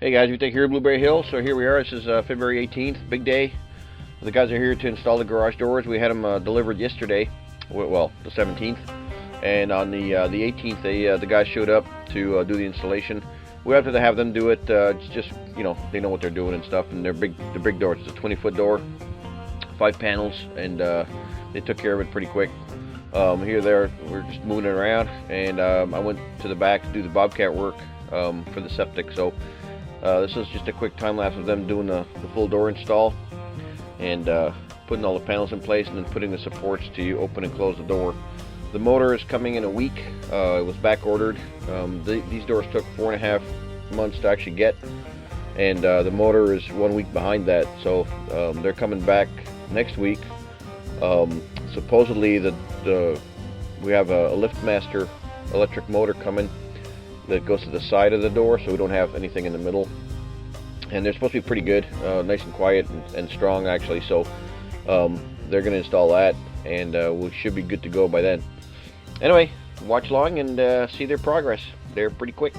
Hey guys, we take here at Blueberry Hill. So here we are. This is February 18th, big day. The guys are here to install the garage doors. We had them delivered yesterday, well, the 17th, and on the 18th, the guys showed up to do the installation. We have to have them do it. It's just, you know, they know what they're doing and stuff. And they're big doors. It's a 20-foot door, 5 panels, and they took care of it pretty quick. Here, there, we're just moving it around, and I went to the back to do the bobcat work for the septic. So this is just a quick time lapse of them doing the full door install and putting all the panels in place, and then putting the supports to open and close the door. The motor is coming in a week. It was back ordered. These doors took 4.5 months to actually get, and the motor is 1 week behind that. So they're coming back next week. Supposedly we have a Liftmaster electric motor coming that goes to the side of the door, so we don't have anything in the middle. And they're supposed to be pretty good, nice and quiet and strong actually. So they're going to install that, and we should be good to go by then. Anyway, watch along and see their progress. They're pretty quick.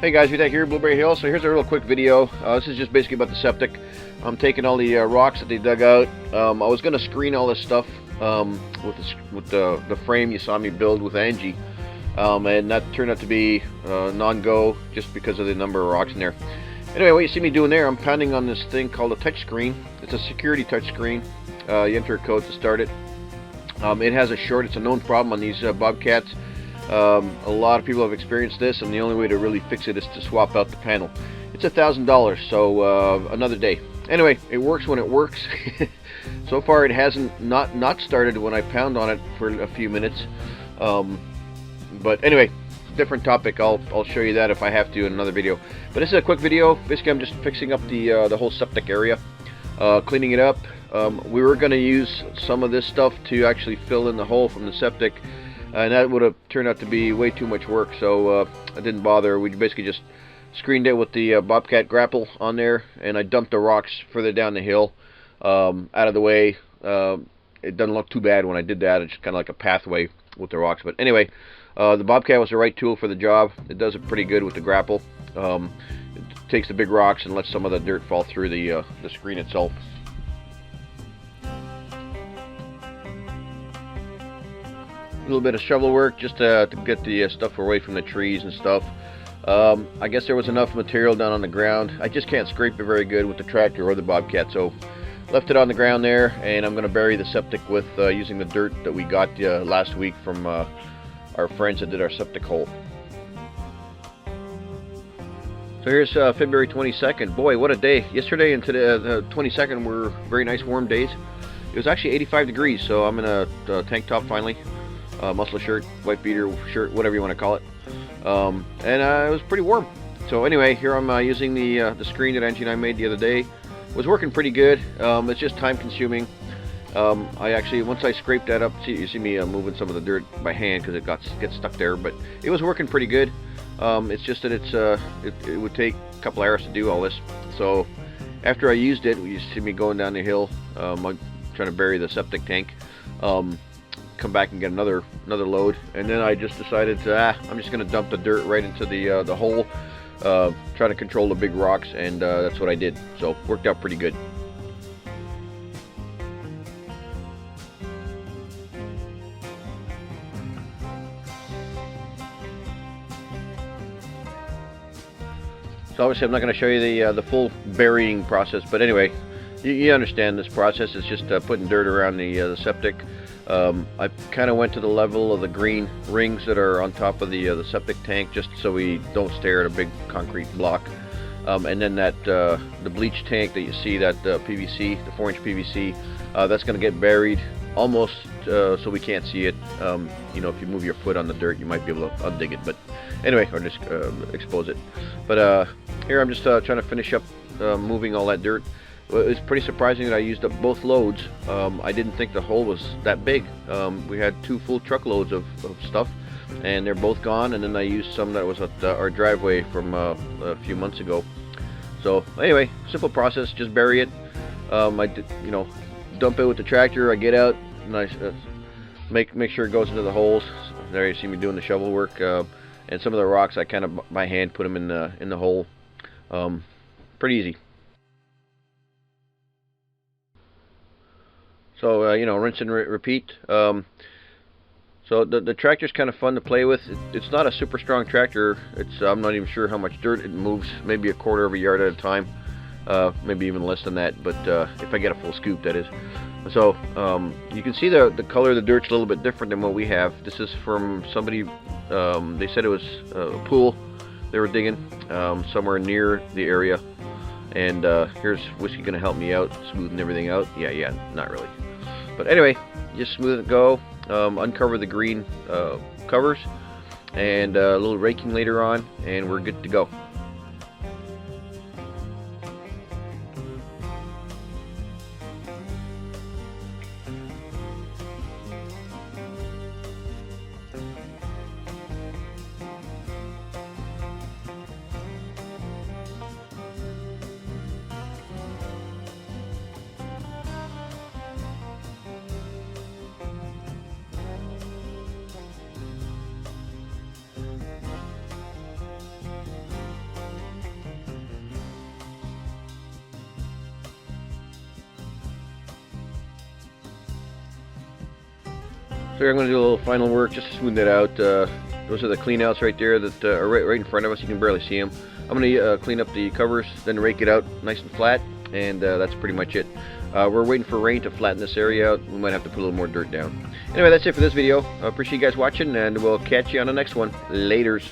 Hey guys, Vita here, Blueberry Hill. So here's a real quick video. This is just basically about the septic. I'm taking all the rocks that they dug out. I was going to screen all this stuff with the frame you saw me build with Angie, and that turned out to be non-go just because of the number of rocks in there. Anyway, what you see me doing there, I'm pounding on this thing called a touch screen. It's a security touch screen. You enter a code to start it. It has a short. It's a known problem on these Bobcats. A lot of people have experienced this, and the only way to really fix it is to swap out the panel. It's $1,000, so another day. Anyway, it works when it works. So far, it hasn't not started when I pound on it for a few minutes. But anyway, different topic. I'll show you that if I have to in another video. But this is a quick video. Basically, I'm just fixing up the whole septic area, cleaning it up. We were going to use some of this stuff to actually fill in the hole from the septic. And that would have turned out to be way too much work, so I didn't bother. We basically just screened it with the Bobcat grapple on there, and I dumped the rocks further down the hill, out of the way. It doesn't look too bad when I did that. It's just kind of like a pathway with the rocks. But anyway, the Bobcat was the right tool for the job. It does it pretty good with the grapple. It takes the big rocks and lets some of the dirt fall through the screen itself. A little bit of shovel work just to get the stuff away from the trees and stuff. I guess there was enough material down on the ground. I just can't scrape it very good with the tractor or the Bobcat, so left it on the ground there, and I'm going to bury the septic with using the dirt that we got last week from our friends that did our septic hole. So here's February 22nd. Boy, what a day. Yesterday and today, the 22nd, were very nice warm days. It was actually 85 degrees, so I'm in a tank top finally. Muscle shirt, white beater shirt, whatever you want to call it, and it was pretty warm. So anyway, here I'm using the screen that Angie and I made the other day. It was working pretty good. It's just time consuming. I actually, once I scraped that up, you see me moving some of the dirt by hand because it gets stuck there, but it was working pretty good. It's just that it would take a couple hours to do all this. So after I used it, you see me going down the hill, I'm trying to bury the septic tank. Come back and get another load, and then I just decided to I'm just gonna dump the dirt right into the hole, try to control the big rocks, and that's what I did. So worked out pretty good. So obviously I'm not going to show you the full burying process, but anyway, you understand this process. It's just putting dirt around the septic. I kind of went to the level of the green rings that are on top of the septic tank, just so we don't stare at a big concrete block. And then that the bleach tank that you see, that PVC, the 4-inch PVC, that's going to get buried almost so we can't see it. You know, if you move your foot on the dirt, you might be able to undig it. But anyway, or just expose it. But here I'm just trying to finish up moving all that dirt. It was pretty surprising that I used up both loads. I didn't think the hole was that big. We had 2 full truckloads of stuff, and they're both gone. And then I used some that was at our driveway from a few months ago. So anyway, simple process. Just bury it. I did, you know, dump it with the tractor. I get out and I make sure it goes into the holes. There you see me doing the shovel work. And some of the rocks I kind of by hand put them in the hole. Pretty easy. So you know, rinse and repeat. So the tractor's kind of fun to play with. It's not a super strong tractor. I'm not even sure how much dirt it moves. Maybe a quarter of a yard at a time. Maybe even less than that. But if I get a full scoop, that is. So you can see the color of the dirt's a little bit different than what we have. This is from somebody. They said it was a pool they were digging somewhere near the area. And here's Whiskey going to help me out, smoothing everything out. Yeah, not really. But anyway, just smooth it, go, uncover the green covers, and a little raking later on, and we're good to go. So here I'm going to do a little final work just to smooth that out. Those are the clean outs right there that are right in front of us. You can barely see them. I'm going to clean up the covers, then rake it out nice and flat, and that's pretty much it. We're waiting for rain to flatten this area out. We might have to put a little more dirt down. Anyway, that's it for this video. I appreciate you guys watching, and we'll catch you on the next one. Laters.